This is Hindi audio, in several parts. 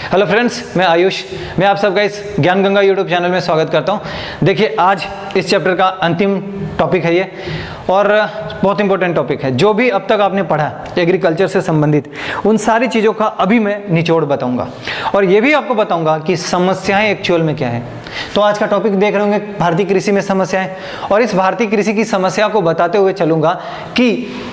हेलो फ्रेंड्स, मैं आयुष। मैं आप सबका इस ज्ञान गंगा यूट्यूब चैनल में स्वागत करता हूं। देखिए, आज इस चैप्टर का अंतिम टॉपिक है ये, और बहुत इंपॉर्टेंट टॉपिक है। जो भी अब तक आपने पढ़ा एग्रीकल्चर से संबंधित, उन सारी चीज़ों का अभी मैं निचोड़ बताऊंगा, और ये भी आपको बताऊंगा कि समस्याएं एक्चुअल में क्या है। तो आज का टॉपिक देख रहे होंगे भारतीय कृषि में समस्याएं, और इस भारतीय कृषि की समस्या को बताते हुए चलूंगा कि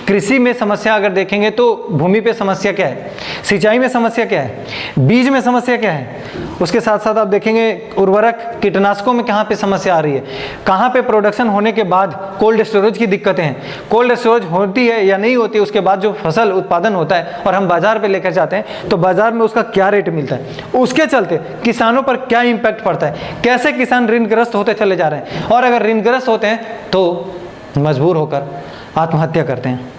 कृषि में समस्या अगर देखेंगे तो भूमि पे समस्या क्या है, सिंचाई में समस्या क्या है, बीज में समस्या क्या है, उसके साथ साथ आप देखेंगे उर्वरक कीटनाशकों में कहाँ पे समस्या आ रही है, कहाँ पे प्रोडक्शन होने के बाद कोल्ड स्टोरेज की दिक्कतें हैं, कोल्ड स्टोरेज होती है या नहीं होती, उसके बाद जो फसल उत्पादन होता है और हम बाजार पे लेकर जाते हैं तो बाजार में उसका क्या रेट मिलता है, उसके चलते किसानों पर क्या इम्पैक्ट पड़ता है, कैसे किसान ऋणग्रस्त होते चले जा रहे हैं, और अगर ऋणग्रस्त होते हैं तो मजबूर होकर आत्महत्या करते हैं,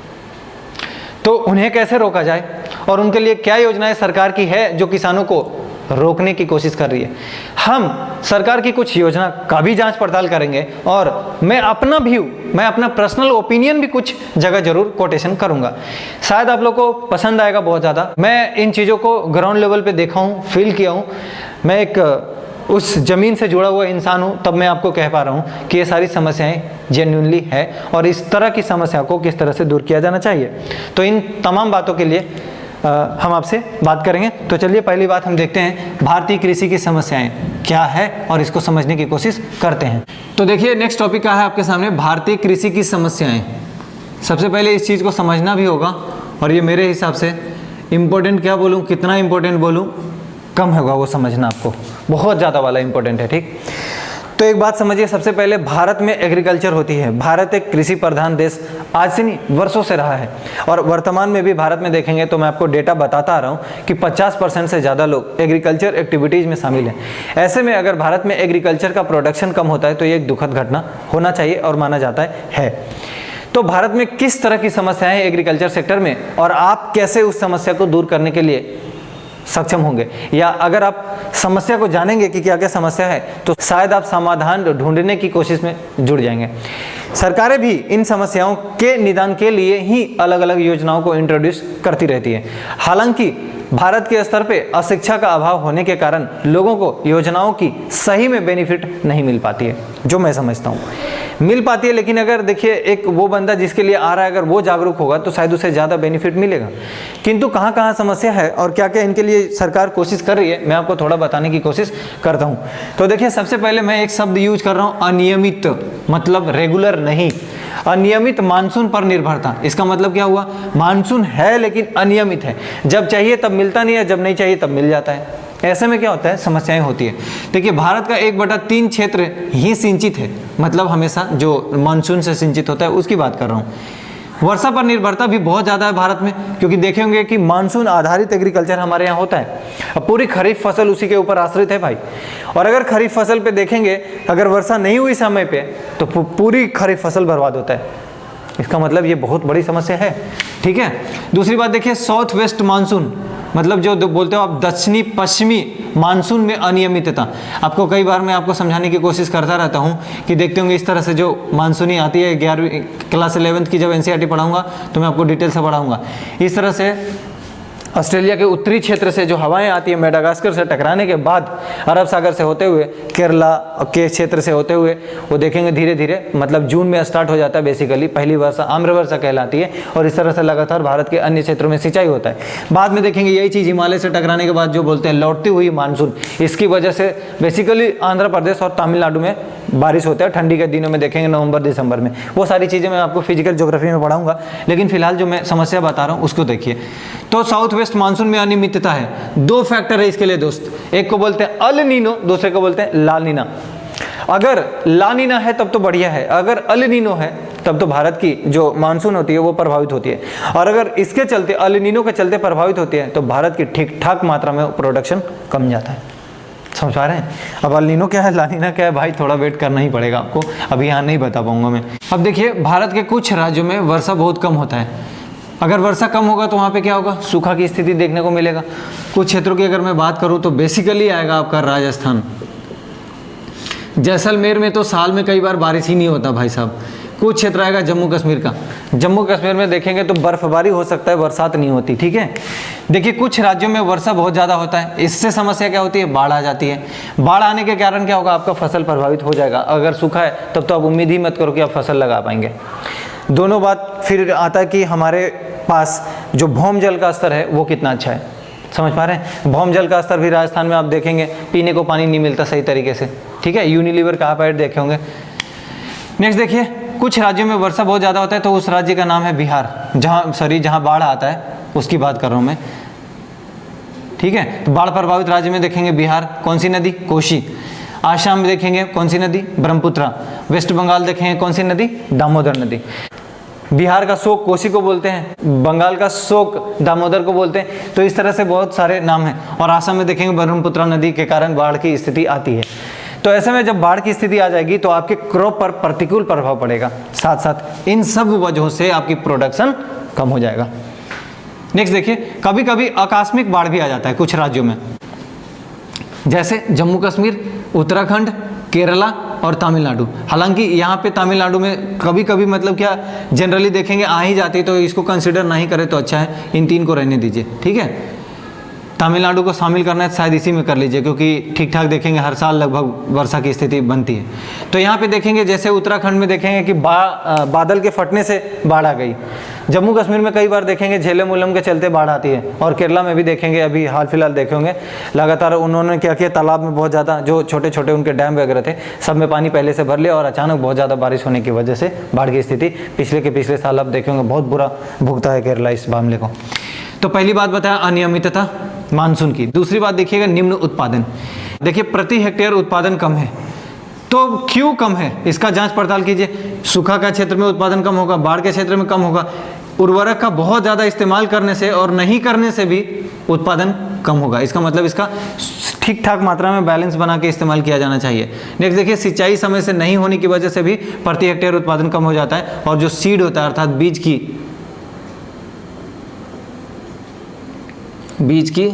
तो उन्हें कैसे रोका जाए और उनके लिए क्या योजनाएं सरकार की है जो किसानों को रोकने की कोशिश कर रही है। हम सरकार की कुछ योजना का भी जांच पड़ताल करेंगे, और मैं अपना पर्सनल ओपिनियन भी कुछ जगह जरूर कोटेशन करूंगा। शायद आप लोग को पसंद आएगा बहुत ज़्यादा। मैं इन चीज़ों को ग्राउंड लेवल पे देखा हूँ, फील किया हूँ। मैं एक उस ज़मीन से जुड़ा हुआ इंसान हूँ, तब मैं आपको कह पा रहा हूँ कि ये सारी समस्याएं जेन्युइनली है और इस तरह की समस्या को किस तरह से दूर किया जाना चाहिए। तो इन तमाम बातों के लिए हम आपसे बात करेंगे। तो चलिए, पहली बात हम देखते हैं भारतीय कृषि की समस्याएं क्या है और इसको समझने की कोशिश करते हैं। तो देखिए, नेक्स्ट टॉपिक क्या है आपके सामने, भारतीय कृषि की समस्याएं। सबसे पहले इस चीज़ को समझना भी होगा, और ये मेरे हिसाब से इम्पोर्टेंट, क्या बोलूँ, कितना इम्पोर्टेंट बोलूँ, कम होगा वो समझना, आपको बहुत ज़्यादा वाला इम्पोर्टेंट है। ठीक, तो एक बात समझिए, सबसे पहले भारत में एग्रीकल्चर होती है। भारत एक कृषि प्रधान देश आज से नहीं, वर्षों से रहा है, और वर्तमान में भी भारत में देखेंगे तो मैं आपको डेटा बताता आ रहा हूँ कि 50% से ज़्यादा लोग एग्रीकल्चर एक्टिविटीज़ में शामिल हैं। ऐसे में अगर भारत में एग्रीकल्चर का प्रोडक्शन कम होता है तो ये एक दुखद घटना होना चाहिए और माना जाता है। तो भारत में किस तरह की समस्याएं हैं एग्रीकल्चर सेक्टर में, और आप कैसे उस समस्या को दूर करने के लिए सक्षम होंगे, या अगर आप समस्या को जानेंगे कि क्या क्या समस्या है तो शायद आप समाधान ढूंढने की कोशिश में जुड़ जाएंगे। सरकारें भी इन समस्याओं के निदान के लिए ही अलग अलग योजनाओं को इंट्रोड्यूस करती रहती है। हालांकि भारत के स्तर पे अशिक्षा का अभाव होने के कारण लोगों को योजनाओं की सही में बेनिफिट नहीं मिल पाती है, जो मैं समझता हूँ मिल पाती है। लेकिन अगर देखिए, एक वो बंदा जिसके लिए आ रहा है, अगर वो जागरूक होगा तो शायद उसे ज़्यादा बेनिफिट मिलेगा। किंतु कहाँ कहाँ समस्या है और क्या क्या इनके लिए सरकार कोशिश कर रही है, मैं आपको थोड़ा बताने की कोशिश करता हूँ। तो देखिए, सबसे पहले मैं एक शब्द यूज कर रहा हूँ, अनियमित, मतलब रेगुलर नहीं। अनियमित मानसून पर निर्भरता, इसका मतलब क्या हुआ, मानसून है लेकिन अनियमित है, जब चाहिए तब मिलता नहीं है, जब नहीं चाहिए तब मिल जाता है। ऐसे में क्या होता है, समस्याएं होती है। देखिए, भारत का 1/3 क्षेत्र ही सिंचित है, मतलब हमेशा जो मानसून से सिंचित होता है उसकी बात कर रहा हूँ। वर्षा पर निर्भरता भी बहुत ज़्यादा है भारत में, क्योंकि देखेंगे कि मानसून आधारित एग्रीकल्चर हमारे यहाँ होता है। अब पूरी खरीफ फसल उसी के ऊपर आश्रित है भाई, और अगर खरीफ फसल पे देखेंगे, अगर वर्षा नहीं हुई समय पे तो पूरी खरीफ फसल बर्बाद होता है। इसका मतलब ये बहुत बड़ी समस्या है। ठीक है, दूसरी बात देखिए, साउथ वेस्ट मानसून, मतलब जो बोलते हो आप दक्षिणी पश्चिमी मानसून में अनियमितता। आपको कई बार मैं आपको समझाने की कोशिश करता रहता हूँ कि देखते होंगे इस तरह से जो मानसूनी आती है, 11वीं क्लास 11th की जब NCERT पढ़ाऊंगा तो मैं आपको डिटेल से पढ़ाऊंगा। इस तरह से ऑस्ट्रेलिया के उत्तरी क्षेत्र से जो हवाएं आती है, मेडागास्कर से टकराने के बाद अरब सागर से होते हुए केरला के क्षेत्र से होते हुए, वो देखेंगे धीरे धीरे, मतलब जून में स्टार्ट हो जाता है। बेसिकली पहली वर्षा आम्र वर्षा कहलाती है, और इस तरह से लगातार भारत के अन्य क्षेत्रों में सिंचाई होता है। बाद में देखेंगे यही चीज़ हिमालय से टकराने के बाद जो बोलते हैं लौटती हुई मानसून, इसकी वजह से बेसिकली आंध्र प्रदेश और तमिलनाडु में बारिश होता है ठंडी के दिनों में, देखेंगे नवंबर दिसंबर में। वो सारी चीज़ें मैं आपको फिजिकल ज्योग्राफी में पढ़ाऊंगा, लेकिन फिलहाल जो मैं समस्या बता रहा हूँ उसको देखिए। तो साउथ वेस्ट मानसून में अनियमितता है। 2 फैक्टर है इसके लिए दोस्त, एक को बोलते हैं अल नीनो, दूसरे को बोलते हैं ला नीना। अगर ला नीना है तब तो बढ़िया है, अगर अल नीनो है तब तो भारत की जो मानसून होती है वो प्रभावित होती है, और अगर इसके चलते अल नीनो के चलते प्रभावित होती है तो भारत की ठीक ठाक मात्रा में प्रोडक्शन कम जाता है। समझ पा रहे हैं? अब अल नीनो क्या है, ला नीना क्या है, भाई थोड़ा वेट करना ही पड़ेगा आपको, अभी यहाँ नहीं बता पाऊंगा मैं। अब देखिए, भारत के कुछ राज्यों में वर्षा बहुत कम होता है। अगर वर्षा कम होगा तो वहाँ पे क्या होगा, सूखा की स्थिति देखने को मिलेगा। कुछ क्षेत्रों की अगर मैं बात करूँ तो बेसिकली आएगा आपका राजस्थान, जैसलमेर में तो साल में कई बार बारिश ही नहीं होता भाई साहब। कुछ क्षेत्र आएगा जम्मू कश्मीर का। जम्मू कश्मीर में देखेंगे तो बर्फबारी हो सकता है, बरसात नहीं होती, ठीक है। देखिए कुछ राज्यों में वर्षा बहुत ज़्यादा होता है, इससे समस्या क्या होती है, बाढ़ आ जाती है। बाढ़ आने के कारण क्या होगा, आपका फसल प्रभावित हो जाएगा। अगर सूखा है तब तो आप उम्मीद ही मत करो कि आप फसल लगा पाएंगे। दोनों बात फिर आता है कि हमारे पास जो भौम जल का स्तर है वो कितना अच्छा है, समझ पा रहे हैं। भौम जल का स्तर भी राजस्थान में आप देखेंगे पीने को पानी नहीं मिलता सही तरीके से, ठीक है। यूनिलीवर का आप ऐड देखे होंगे। नेक्स्ट देखिए, कुछ राज्यों में वर्षा बहुत ज़्यादा होता है तो उस राज्य का नाम है बिहार, जहाँ बाढ़ आता है उसकी बात कर रहा हूँ मैं, ठीक है। तो बाढ़ प्रभावित राज्य में देखेंगे बिहार, कौन सी नदी, कोसी। आसाम में देखेंगे कौन सी नदी, ब्रह्मपुत्रा। वेस्ट बंगाल देखेंगे कौन सी नदी, दामोदर नदी। बिहार का शोक कोसी को बोलते हैं, बंगाल का शोक दामोदर को बोलते हैं। तो इस तरह से बहुत सारे नाम हैं। और आसाम में देखेंगे ब्रह्मपुत्रा नदी के कारण बाढ़ की स्थिति आती है। तो ऐसे में जब बाढ़ की स्थिति आ जाएगी तो आपके क्रॉप पर प्रतिकूल प्रभाव पड़ेगा, साथ साथ इन सब वजहों से आपकी प्रोडक्शन कम हो जाएगा। नेक्स्ट देखिए, कभी कभी आकस्मिक बाढ़ भी आ जाता है कुछ राज्यों में, जैसे जम्मू कश्मीर, उत्तराखंड, केरला और तमिलनाडु। हालांकि यहाँ पे तमिलनाडु में कभी कभी मतलब क्या जनरली देखेंगे आ ही जाती है, तो इसको कंसिडर नहीं करें तो अच्छा है, इन 3 को रहने दीजिए, ठीक है। तमिलनाडु को शामिल करना है शायद इसी में कर लीजिए, क्योंकि ठीक ठाक देखेंगे हर साल लगभग वर्षा की स्थिति बनती है। तो यहाँ पे देखेंगे जैसे उत्तराखंड में देखेंगे कि बादल के फटने से बाढ़ आ गई। जम्मू कश्मीर में कई बार देखेंगे झेलम उलम के चलते बाढ़ आती है। और केरला में भी देखेंगे, अभी हाल फिलहाल देखे होंगे, लगातार उन्होंने क्या किया, तालाब में बहुत ज़्यादा जो छोटे छोटे उनके डैम वगैरह थे सब में पानी पहले से भर लिया और अचानक बहुत ज़्यादा बारिश होने की वजह से बाढ़ की स्थिति पिछले साल आप देखेंगे बहुत बुरा भुगता है केरला इस मामले को। तो पहली बात बताया अनियमितता मानसून की। दूसरी बात देखिएगा निम्न उत्पादन। देखिए प्रति हेक्टेयर उत्पादन कम है, तो क्यों कम है इसका जांच पड़ताल कीजिए। सूखा का क्षेत्र में उत्पादन कम होगा, बाढ़ के क्षेत्र में कम होगा। उर्वरक का बहुत ज़्यादा इस्तेमाल करने से और नहीं करने से भी उत्पादन कम होगा। इसका मतलब इसका ठीक ठाक मात्रा में बैलेंस बना के इस्तेमाल किया जाना चाहिए। नेक्स्ट देखिए, सिंचाई समय से नहीं होने की वजह से भी प्रति हेक्टेयर उत्पादन कम हो जाता है। और जो सीड होता है अर्थात बीज की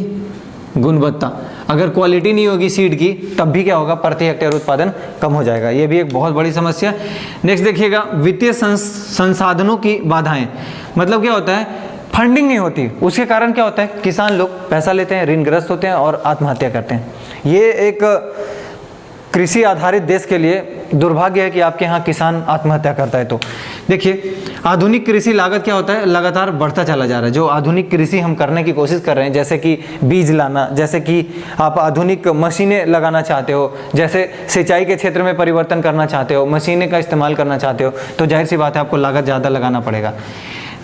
गुणवत्ता, अगर क्वालिटी नहीं होगी सीड की तब भी क्या होगा, प्रति हेक्टेयर उत्पादन कम हो जाएगा। ये भी एक बहुत बड़ी समस्या। नेक्स्ट देखिएगा, वित्तीय संसाधनों की बाधाएं। मतलब क्या होता है, फंडिंग नहीं होती, उसके कारण क्या होता है, किसान लोग पैसा लेते हैं, ऋणग्रस्त होते हैं और आत्महत्या करते हैं। ये एक कृषि आधारित देश के लिए दुर्भाग्य है कि आपके यहाँ किसान आत्महत्या करता है। तो देखिए आधुनिक कृषि लागत क्या होता है, लगातार बढ़ता चला जा रहा है। जो आधुनिक कृषि हम करने की कोशिश कर रहे हैं, जैसे कि बीज लाना, जैसे कि आप आधुनिक मशीनें लगाना चाहते हो, जैसे सिंचाई के क्षेत्र में परिवर्तन करना चाहते हो, मशीनें का इस्तेमाल करना चाहते हो, तो जाहिर सी बात है आपको लागत ज़्यादा लगाना पड़ेगा।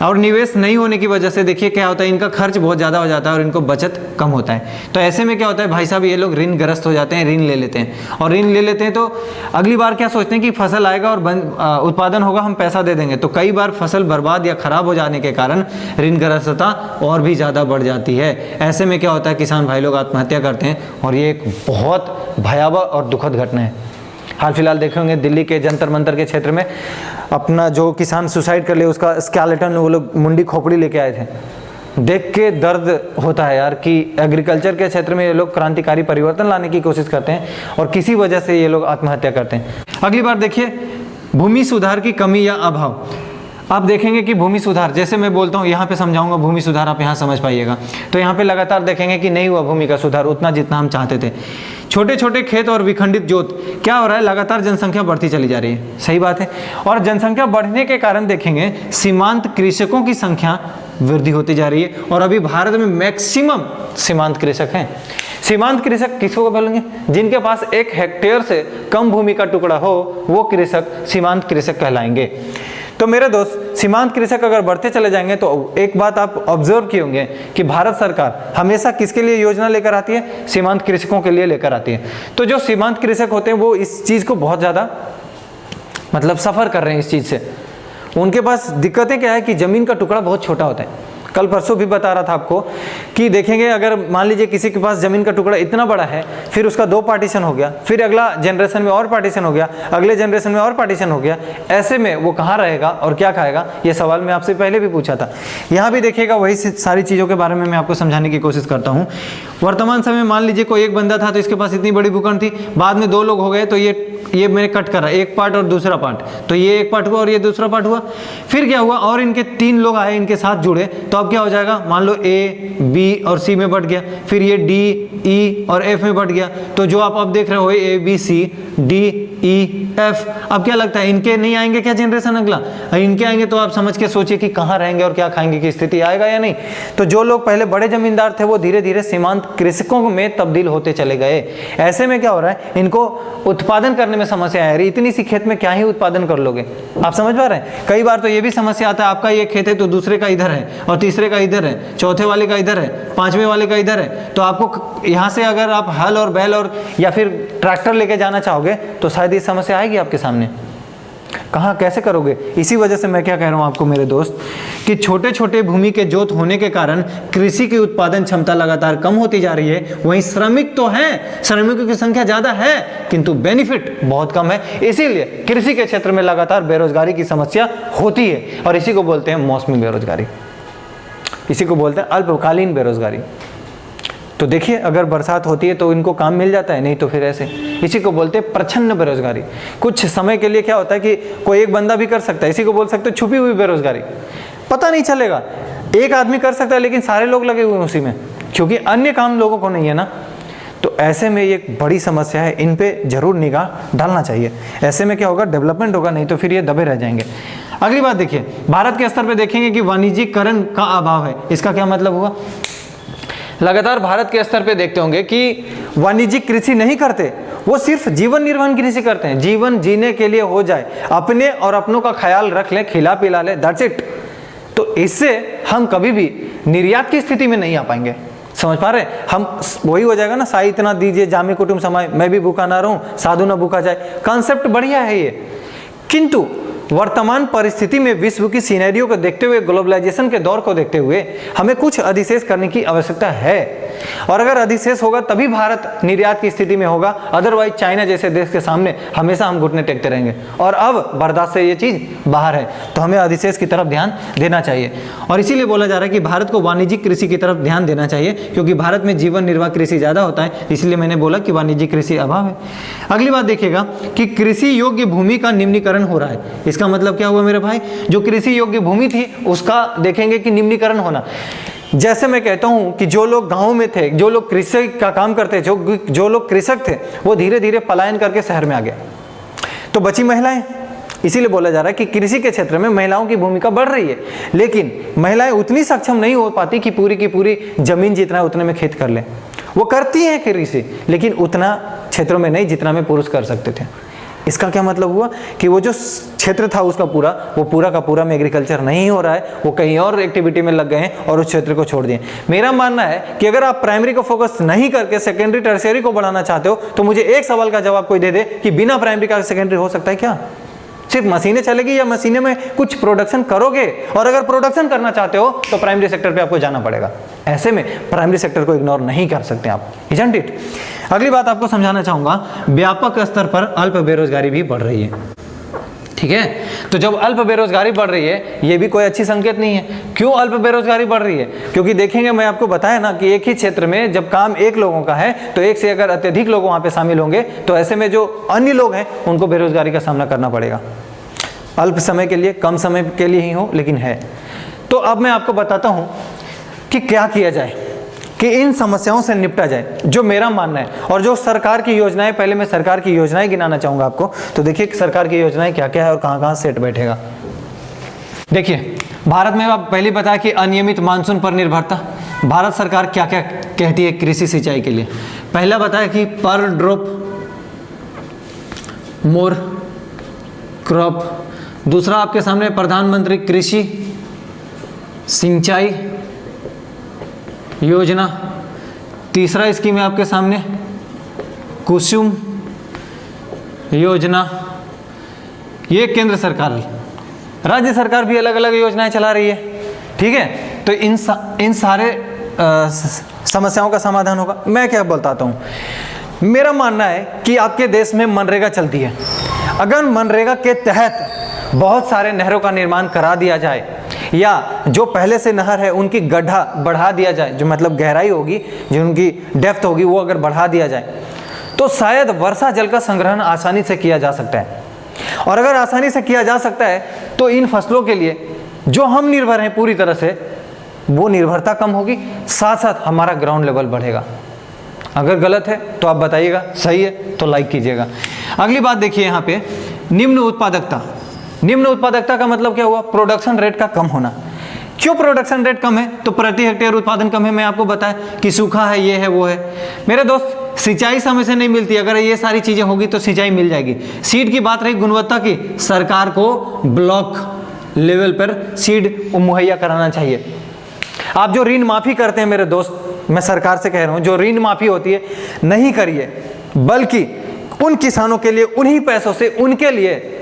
और निवेश नहीं होने की वजह से देखिए क्या होता है, इनका खर्च बहुत ज़्यादा हो जाता है और इनको बचत कम होता है। तो ऐसे में क्या होता है भाई साहब, ये लोग ऋणग्रस्त हो जाते हैं, ऋण ले लेते हैं। और ऋण ले लेते हैं तो अगली बार क्या सोचते हैं कि फसल आएगा और उत्पादन होगा, हम पैसा दे देंगे। तो कई बार फसल बर्बाद या खराब हो जाने के कारण ऋणग्रस्तता और भी ज़्यादा बढ़ जाती है। ऐसे में क्या होता है, किसान भाई लोग आत्महत्या करते हैं और ये एक बहुत भयावह और दुखद घटना है। हाल फिलहाल देखे होंगे दिल्ली के जंतर मंतर के क्षेत्र में अपना जो किसान सुसाइड कर ले, उसका स्केलेटन वो लोग मुंडी खोपड़ी लेके आए थे। देख के दर्द होता है यार कि एग्रीकल्चर के क्षेत्र में ये लोग क्रांतिकारी परिवर्तन लाने की कोशिश करते हैं और किसी वजह से ये लोग आत्महत्या करते हैं। अगली बार देखिए, भूमि सुधार की कमी या अभाव। आप देखेंगे कि भूमि सुधार, जैसे मैं बोलता हूँ यहाँ पे समझाऊंगा भूमि सुधार, आप यहाँ समझ पाइएगा। तो यहाँ पे लगातार देखेंगे कि नहीं हुआ भूमि का सुधार उतना जितना हम चाहते थे। छोटे छोटे खेत और विखंडित जोत, क्या हो रहा है, लगातार जनसंख्या बढ़ती चली जा रही है, सही बात है। और जनसंख्या बढ़ने के कारण देखेंगे सीमांत कृषकों की संख्या वृद्धि होती जा रही है। और अभी भारत में मैक्सिमम सीमांत कृषक हैं। सीमांत कृषक किसको बोलेंगे, जिनके पास 1 हेक्टेयर से कम भूमि का टुकड़ा हो, वो कृषक सीमांत कृषक कहलाएंगे। तो मेरे दोस्त, सीमांत कृषक अगर बढ़ते चले जाएंगे तो एक बात आप ऑब्जर्व किए होंगे कि भारत सरकार हमेशा किसके लिए योजना लेकर आती है, सीमांत कृषकों के लिए लेकर आती है। तो जो सीमांत कृषक होते हैं वो इस चीज़ को बहुत ज़्यादा मतलब सफ़र कर रहे हैं इस चीज़ से। उनके पास दिक्कतें क्या है कि ज़मीन का टुकड़ा बहुत छोटा होता है। कल परसों भी बता रहा था आपको कि देखेंगे अगर मान लीजिए किसी के पास ज़मीन का टुकड़ा इतना बड़ा है, फिर उसका 2 पार्टीशन हो गया, फिर अगला जनरेशन में और पार्टीशन हो गया, अगले जनरेशन में और पार्टीशन हो गया, ऐसे में वो कहाँ रहेगा और क्या खाएगा, ये सवाल मैं आपसे पहले भी पूछा था। यहाँ भी देखिएगा वही सारी चीज़ों के बारे में मैं आपको समझाने की कोशिश करता हूँ। वर्तमान समय मान लीजिए कोई एक बंदा था तो इसके पास इतनी बड़ी भूखंड थी, बाद में 2 लोग हो गए तो ये ये मैंने कट करा, एक पार्ट और दूसरा पार्ट, तो ये एक पार्ट हुआ और ये दूसरा पार्ट हुआ। फिर क्या हुआ, और इनके 3 लोग आए, इनके साथ जुड़े, तो अब क्या हो जाएगा, मान लो ए बी और सी में बट गया, फिर ये डी ई और एफ में बट गया। तो जो आप अब देख रहे हो A B C D E F, अब क्या लगता है इनके नहीं आएंगे क्या जनरेशन अगला, इनके आएंगे तो आप समझ के सोचिए कि कहाँ रहेंगे और क्या खाएंगे की स्थिति आएगा या नहीं। तो जो लोग पहले बड़े जमींदार थे वो धीरे धीरे सीमांत कृषकों में तब्दील होते चले गए। ऐसे में क्या हो रहा है, इनको उत्पादन करने में समस्या आ रही, इतनी सी खेत में क्या ही उत्पादन कर लोगे, आप समझ पा रहे हैं। कई बार तो ये भी समस्या आता है, आपका ये खेत है तो दूसरे का इधर है और तीसरे का इधर है, चौथे वाले का इधर है, पांचवें वाले का इधर है, तो आपको यहाँ से अगर आप हल और बैल और या फिर ट्रैक्टर लेके जाना चाहोगे तो शायद ये समस्या आएगी आपके सामने, कहाँ कैसे करोगे। इसी वजह से मैं क्या कह रहा हूँ आपको मेरे दोस्त, कि छोटे छोटे भूमि के जोत होने के कारण कृषि की उत्पादन क्षमता लगातार कम होती जा रही है। वहीं श्रमिक तो हैं, श्रमिकों की संख्या ज्यादा है किंतु बेनिफिट बहुत कम है, इसीलिए कृषि के क्षेत्र में लगातार बेरोजगारी की समस्या होती है और इसी को बोलते हैं मौसमी बेरोजगारी, इसी को बोलते हैं अल्पकालीन बेरोजगारी। तो देखिए अगर बरसात होती है तो इनको काम मिल जाता है, नहीं तो फिर ऐसे, इसी को बोलते हैं प्रच्छन्न बेरोजगारी। कुछ समय के लिए क्या होता है कि कोई एक बंदा भी कर सकता है, इसी को बोल सकते हैं छुपी हुई बेरोजगारी, पता नहीं चलेगा, एक आदमी कर सकता है लेकिन सारे लोग लगे हुए हैं उसी में, क्योंकि अन्य काम लोगों को नहीं है ना। तो ऐसे में ये एक बड़ी समस्या है, इन पे जरूर निगाह डालना चाहिए। ऐसे में क्या होगा, डेवलपमेंट होगा, नहीं तो फिर ये दबे रह जाएंगे। अगली बात देखिए, भारत के स्तर पर देखेंगे कि वाणिज्यिकरण का अभाव है। इसका क्या मतलब हुआ, लगातार भारत के स्तर पे देखते होंगे कि वाणिज्यिक कृषि नहीं करते, वो सिर्फ जीवन निर्वहन कृषि करते हैं, जीवन जीने के लिए हो जाए, अपने और अपनों का ख्याल रख लें, खिला पिला लें, दैट्स इट। तो इससे हम कभी भी निर्यात की स्थिति में नहीं आ पाएंगे, समझ पा रहे हैं। हम वही हो जाएगा ना, साई इतना दीजिए जामे कुटुंब समाए, मैं भी भूखा ना रहूं, साधु ना भूखा जाए। कॉन्सेप्ट बढ़िया है ये, किंतु वर्तमान परिस्थिति में विश्व की सिनेरियो को देखते हुए, ग्लोबलाइजेशन के दौर को देखते हुए हमें कुछ अधिशेष करने की आवश्यकता है, और अगर अधिशेष होगा तभी भारत निर्यात की स्थिति में होगा, अदरवाइज चाइना जैसे देश के सामने हमेशा हम घुटने टेकते रहेंगे। और अब बर्दाश्त से ये चीज बाहर है, तो हमें अधिशेष की तरफ ध्यान देना चाहिए। और इसीलिए बोला जा रहा है कि भारत को वाणिज्यिक कृषि की तरफ ध्यान देना चाहिए, क्योंकि भारत में जीवन निर्वाह कृषि ज्यादा होता है, इसलिए मैंने बोला कि वाणिज्यिक कृषि अभाव है। अगली बात देखिएगा कि कृषि योग्य भूमि का निम्नीकरण हो रहा है। इसका मतलब क्या हुआ मेरे भाई, जो कृषि योग्य भूमि थी उसका देखेंगे कि निम्नीकरण होना। जैसे मैं कहता हूं कि जो लोग गांव में थे, जो लोग कृषि का काम करते, जो लोग कृषक थे, वो धीरे धीरे पलायन करके शहर में आ गए, तो बची महिलाएं। इसीलिए बोला जा रहा है कि कृषि के क्षेत्र में महिलाओं की भूमिका बढ़ रही है, लेकिन महिलाएं उतनी सक्षम नहीं हो पाती कि पूरी की पूरी जमीन जितना है उतने में खेत कर लें। वो करती हैं कृषि, लेकिन उतना क्षेत्रों में नहीं जितना में पुरुष कर सकते थे। इसका क्या मतलब हुआ कि वो जो क्षेत्र था उसका वो पूरा का पूरा में एग्रीकल्चर नहीं हो रहा है, वो कहीं और एक्टिविटी में लग गए हैं और उस क्षेत्र को छोड़ दिए। मेरा मानना है कि अगर आप प्राइमरी को फोकस नहीं करके सेकेंडरी टर्शियरी को बढ़ाना चाहते हो, तो मुझे एक सवाल का जवाब कोई दे दे कि बिना प्राइमरी का सेकेंडरी हो सकता है क्या? सिर्फ मशीनें चलेगी या मशीनें में कुछ प्रोडक्शन करोगे? और अगर प्रोडक्शन करना चाहते हो तो प्राइमरी सेक्टर पे आपको जाना पड़ेगा। ऐसे में प्राइमरी सेक्टर को इग्नोर नहीं कर सकते आप, इजंट इट? अगली बात आपको समझाना चाहूंगा, व्यापक स्तर पर अल्प बेरोजगारी भी बढ़ रही है। ठीक है, तो जब अल्प बेरोजगारी बढ़ रही है, ये भी कोई अच्छी संकेत नहीं है। क्यों अल्प बेरोजगारी बढ़ रही है? क्योंकि देखेंगे, मैं आपको बताया ना कि एक ही क्षेत्र में जब काम एक लोगों का है तो एक से अगर अत्यधिक लोग वहां पे शामिल होंगे तो ऐसे में जो अन्य लोग हैं उनको बेरोजगारी का सामना करना पड़ेगा। अल्प समय के लिए, कम समय के लिए ही हो, लेकिन है। तो अब मैं आपको बताता हूं कि क्या किया जाए कि इन समस्याओं से निपटा जाए, जो मेरा मानना है। और जो सरकार की योजनाएं, पहले मैं सरकार की योजनाएं गिनाना चाहूंगा आपको। तो देखिए सरकार की योजनाएं क्या क्या है और कहां कहां सेट बैठेगा। देखिए, भारत में आप पहले बताया कि अनियमित मानसून पर निर्भरता, भारत सरकार क्या क्या कहती है कृषि सिंचाई के लिए। पहला बताया कि पर ड्रॉप मोर क्रॉप। दूसरा आपके सामने प्रधानमंत्री कृषि सिंचाई योजना। तीसरा स्कीम है आपके सामने कुसुम योजना। ये केंद्र सरकार, राज्य सरकार भी अलग अलग योजनाएं चला रही है। ठीक है, तो इन सारे समस्याओं का समाधान होगा। मैं क्या बताता हूँ, मेरा मानना है कि आपके देश में मनरेगा चलती है। अगर मनरेगा के तहत बहुत सारे नहरों का निर्माण करा दिया जाए, या जो पहले से नहर है उनकी गड्ढा बढ़ा दिया जाए, जो मतलब गहराई होगी, जो उनकी डेप्थ होगी वो अगर बढ़ा दिया जाए, तो शायद वर्षा जल का संग्रहण आसानी से किया जा सकता है। और अगर आसानी से किया जा सकता है तो इन फसलों के लिए जो हम निर्भर हैं पूरी तरह से, वो निर्भरता कम होगी, साथ साथ हमारा ग्राउंड लेवल बढ़ेगा। अगर गलत है तो आप बताइएगा, सही है तो लाइक कीजिएगा। अगली बात देखिए यहाँ पे, निम्न उत्पादकता। निम्न उत्पादकता का मतलब क्या हुआ? प्रोडक्शन रेट का कम होना। क्यों प्रोडक्शन रेट कम है? तो प्रति हेक्टेयर उत्पादन कम है। मैं आपको बताया कि सूखा है, ये है, वो है। मेरे दोस्त, सिंचाई समय से नहीं मिलती, अगर ये सारी चीजें होगी तो सिंचाई मिल जाएगी। सीड की बात रही गुणवत्ता की, सरकार को ब्लॉक लेवल पर सीड मुहैया कराना चाहिए। आप जो ऋण माफी करते हैं मेरे दोस्त, मैं सरकार से कह रहा हूं, जो ऋण माफी होती है नहीं करिए, बल्कि उन किसानों के लिए उन्हीं पैसों से उनके लिए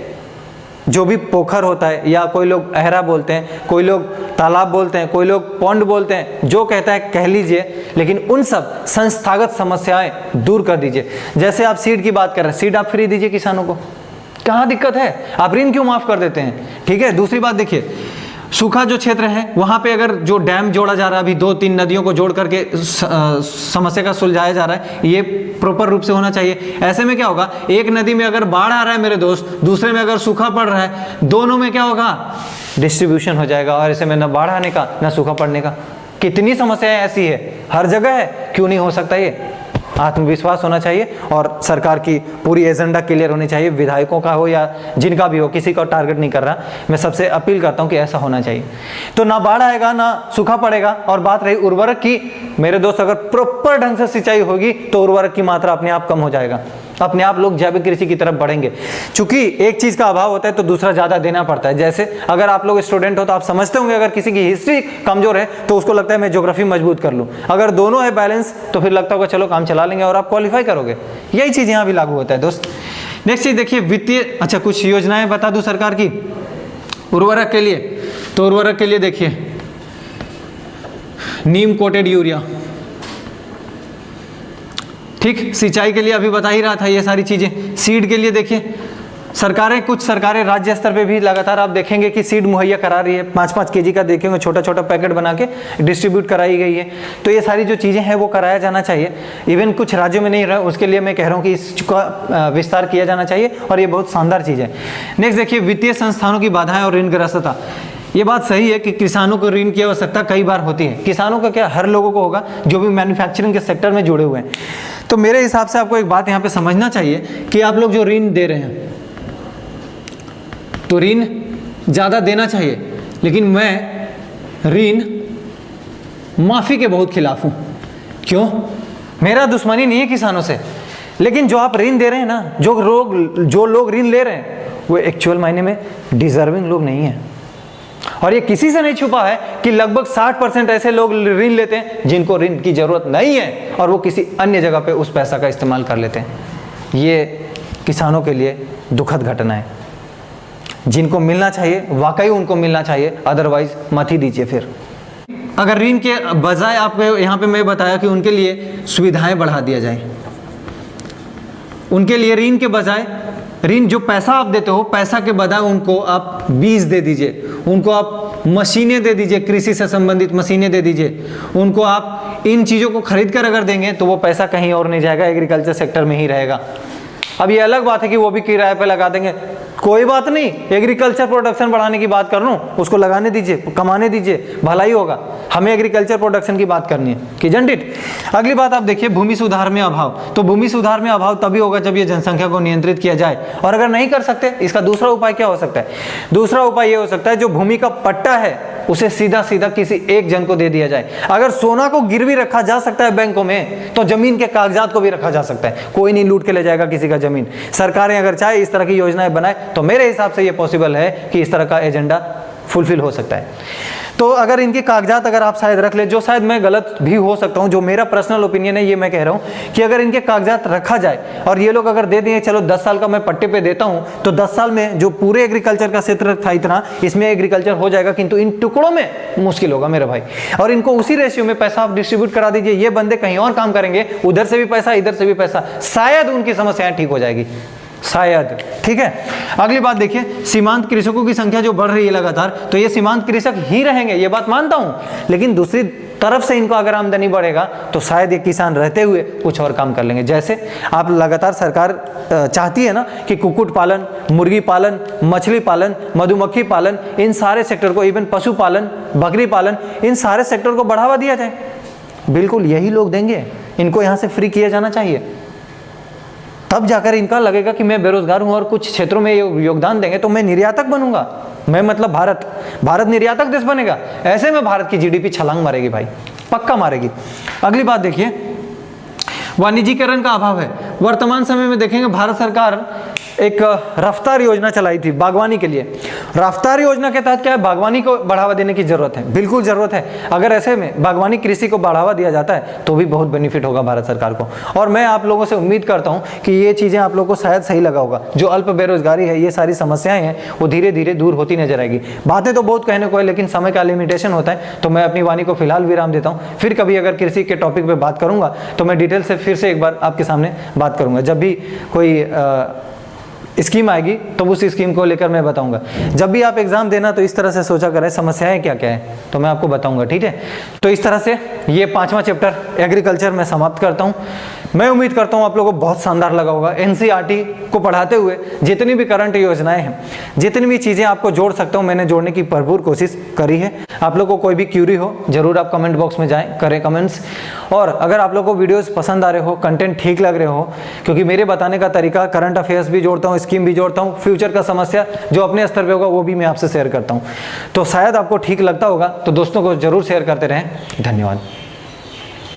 जो भी पोखर होता है, या कोई लोग अहरा बोलते हैं, कोई लोग तालाब बोलते हैं, कोई लोग पौंड बोलते हैं, जो कहता है कह लीजिए, लेकिन उन सब संस्थागत समस्याएं दूर कर दीजिए। जैसे आप सीड की बात कर रहे हैं, सीड आप फ्री दीजिए किसानों को, कहाँ दिक्कत है? आप ऋण क्यों माफ कर देते हैं? ठीक है। दूसरी बात देखिए, सूखा जो क्षेत्र है वहां पे अगर जो डैम जोड़ा जा रहा है, अभी 2-3 नदियों को जोड़ करके समस्या का सुलझाया जा रहा है, ये प्रॉपर रूप से होना चाहिए। ऐसे में क्या होगा, एक नदी में अगर बाढ़ आ रहा है मेरे दोस्त, दूसरे में अगर सूखा पड़ रहा है, दोनों में क्या होगा? डिस्ट्रीब्यूशन हो जाएगा। और ऐसे में न बाढ़ आने का न सूखा पड़ने का। कितनी समस्याएं ऐसी है, हर जगह है, क्यों नहीं हो सकता? ये आत्मविश्वास होना चाहिए और सरकार की पूरी एजेंडा क्लियर होनी चाहिए, विधायकों का हो या जिनका भी हो, किसी का टारगेट नहीं कर रहा। मैं सबसे अपील करता हूं कि ऐसा होना चाहिए, तो ना बाढ़ आएगा ना सूखा पड़ेगा। और बात रही उर्वरक की, मेरे दोस्त, अगर प्रॉपर ढंग से सिंचाई होगी तो उर्वरक की मात्रा अपने आप कम हो जाएगा, अपने आप लोग जैविक कृषि की तरफ बढ़ेंगे। चूंकि एक चीज का अभाव होता है तो दूसरा ज्यादा देना पड़ता है। जैसे अगर आप लोग स्टूडेंट हो तो आप समझते होंगे, अगर किसी की हिस्ट्री कमजोर है तो उसको लगता है मैं ज्योग्राफी मजबूत कर लूं। अगर दोनों है बैलेंस तो फिर लगता होगा चलो काम चला लेंगे और आप क्वालिफाई करोगे। यही चीज यहाँ भी लागू होता है दोस्त। नेक्स्ट चीज देखिए, वित्तीय, अच्छा कुछ योजनाएं बता दूं सरकार की उर्वरक के लिए। तो उर्वरक के लिए देखिए, नीम कोटेड यूरिया, ठीक। सिंचाई के लिए अभी बता ही रहा था ये सारी चीजें। सीड के लिए देखिए, सरकारें, कुछ सरकारें राज्य स्तर पे भी लगातार आप देखेंगे कि सीड मुहैया करा रही है। 5-5 केजी का देखेंगे, छोटा छोटा पैकेट बना के डिस्ट्रीब्यूट कराई गई है। तो ये सारी जो चीजें हैं वो कराया जाना चाहिए। इवन कुछ राज्यों में नहीं रहा, उसके लिए मैं कह रहा हूँ कि इसका विस्तार किया जाना चाहिए और ये बहुत शानदार चीज है। नेक्स्ट देखिए, वित्तीय संस्थानों की बाधाएं और ऋणग्रस्तता। ये बात सही है कि किसानों को ऋण की आवश्यकता कई बार होती है। किसानों का क्या, हर लोगों को होगा जो भी मैन्युफैक्चरिंग के सेक्टर में जुड़े हुए हैं। तो मेरे हिसाब से आपको एक बात यहाँ पे समझना चाहिए कि आप लोग जो ऋण दे रहे हैं तो ऋण ज़्यादा देना चाहिए, लेकिन मैं ऋण माफ़ी के बहुत खिलाफ हूँ। क्यों? मेरा दुश्मनी नहीं है किसानों से, लेकिन जो आप ऋण दे रहे हैं ना, जो लोग ऋण ले रहे हैं वो एक्चुअल मायने में डिजर्विंग लोग नहीं है। और ये किसी से नहीं छुपा है कि लगभग 60% ऐसे लोग ऋण लेते हैं जिनको ऋण की जरूरत नहीं है और वो किसी अन्य जगह पे उस पैसा का इस्तेमाल कर लेते हैं। ये किसानों के लिए दुखद घटना है। जिनको मिलना चाहिए वाकई उनको मिलना चाहिए, अदरवाइज मत ही दीजिए। फिर अगर ऋण के बजाय आपको यहाँ पे मैं बताया कि उनके लिए सुविधाएं बढ़ा दिया जाए, उनके लिए ऋण के बजाय, ऋण जो पैसा आप देते हो, पैसा के बजाय उनको आप बीज दे दीजिए, उनको आप मशीनें दे दीजिए, कृषि से संबंधित मशीनें दे दीजिए। उनको आप इन चीज़ों को खरीद कर अगर देंगे तो वो पैसा कहीं और नहीं जाएगा, एग्रीकल्चर सेक्टर में ही रहेगा। अब ये अलग बात है कि वो भी किराए पे लगा देंगे, कोई बात नहीं, एग्रीकल्चर प्रोडक्शन बढ़ाने की बात कर लूँ, उसको लगाने दीजिए, कमाने दीजिए, भलाई होगा। हमें एग्रीकल्चर प्रोडक्शन की बात करनी है कि जनरेट। अगली बात आप देखिए, भूमि सुधार में अभाव। तो भूमि सुधार में अभाव तभी होगा जब ये जनसंख्या को नियंत्रित किया जाए। और अगर नहीं कर सकते, इसका दूसरा उपाय क्या हो सकता है? दूसरा उपाय ये हो सकता है, जो भूमि का पट्टा है उसे सीधा सीधा किसी एक जन को दे दिया जाए। अगर सोना को गिरवी रखा जा सकता है बैंकों में, तो जमीन के कागजात को भी रखा जा सकता है। कोई नहीं लूट के ले जाएगा किसी का जमीन। सरकारें अगर चाहे इस तरह की योजनाएं बनाए तो मेरे हिसाब से ये पॉसिबल है कि इस तरह का एजेंडा फुलफिल हो सकता है। तो अगर इनके कागजात अगर आप शायद रख ले, जो शायद मैं गलत भी हो सकता हूं, जो मेरा पर्सनल ओपिनियन है ये मैं कह रहा हूं कि अगर इनके कागजात रखा जाए और ये लोग अगर दे दिए, चलो 10 साल का मैं पट्टे पे देता हूं, तो 10 साल में जो पूरे एग्रीकल्चर का क्षेत्र था इतना, इसमें एग्रीकल्चर हो जाएगा, किंतु इन टुकड़ों में मुश्किल होगा मेरे भाई। और इनको उसी रेशियो में पैसा आप डिस्ट्रीब्यूट करा दीजिए, ये बंदे कहीं और काम करेंगे, उधर से भी पैसा इधर से भी पैसा, शायद उनकी समस्याएं ठीक हो जाएगी, शायद। ठीक है। अगली बात देखिए, सीमांत कृषकों की संख्या जो बढ़ रही है लगातार, तो ये सीमांत कृषक ही रहेंगे, ये बात मानता हूं, लेकिन दूसरी तरफ से इनको अगर आमदनी बढ़ेगा तो शायद ये किसान रहते हुए कुछ और काम कर लेंगे। जैसे आप लगातार सरकार चाहती है ना कि कुक्कुट पालन, मुर्गी पालन, मछली पालन, मधुमक्खी पालन, इन सारे सेक्टर को, इवन पशुपालन, बकरी पालन, इन सारे सेक्टर को बढ़ावा दिया जाए। बिल्कुल यही लोग देंगे, इनको यहाँ से फ्री किया जाना चाहिए। तब जाकर इनका लगेगा कि मैं बेरोजगार हूं और कुछ क्षेत्रों में योगदान देंगे तो मैं निर्यातक बनूंगा। मैं मतलब भारत निर्यातक देश बनेगा। ऐसे में भारत की जीडीपी छलांग मारेगी भाई, पक्का मारेगी। अगली बात देखिए, वाणिज्यीकरण का अभाव है। वर्तमान समय में देखेंगे भारत सरकार एक रफ्तार योजना चलाई थी बागवानी के लिए। रफ्तार योजना के तहत क्या है, बागवानी को बढ़ावा देने की जरूरत है, बिल्कुल जरूरत है। अगर ऐसे में बागवानी कृषि को बढ़ावा दिया जाता है तो भी बहुत बेनिफिट होगा भारत सरकार को। और मैं आप लोगों से उम्मीद करता हूं कि ये चीजें आप लोगों को शायद सही लगा होगा। जो अल्प बेरोजगारी है, ये सारी समस्याएं हैं, वो धीरे धीरे दूर होती नजर आएगी। बातें तो बहुत कहने को है, लेकिन समय का लिमिटेशन होता है, तो मैं अपनी वाणी को फिलहाल विराम देता हूँ। फिर कभी अगर कृषि के टॉपिक पे बात करूंगा तो मैं डिटेल से फिर से एक बार आपके सामने बात करूंगा। जब भी कोई स्कीम आएगी तो उस स्कीम को लेकर मैं बताऊंगा। जब भी आप एग्जाम देना तो इस तरह से सोचा करें समस्याएं क्या क्या है, तो मैं आपको बताऊंगा, ठीक है। तो इस तरह से ये 5वां चैप्टर एग्रीकल्चर मैं समाप्त करता हूं। मैं उम्मीद करता हूं आप लोगों को बहुत शानदार लगा होगा। एनसीईआरटी को पढ़ाते हुए जितनी भी करंट योजनाएं हैं, जितनी भी चीजें आपको जोड़ सकता हूं, मैंने जोड़ने की भरपूर कोशिश करी है। आप लोगों को कोई भी क्यूरी हो जरूर आप कमेंट बॉक्स में जाएं, करें कमेंट्स। और अगर आप लोगों को वीडियोस पसंद आ रहे हो, कंटेंट ठीक लग रहे हो, क्योंकि मेरे बताने का तरीका करंट अफेयर्स भी जोड़ता हूँ, स्कीम भी जोड़ता हूँ, फ्यूचर का समस्या जो अपने स्तर पे होगा वो भी मैं आपसे शेयर करता हूँ, तो शायद आपको ठीक लगता होगा। तो दोस्तों को जरूर शेयर करते रहें। धन्यवाद।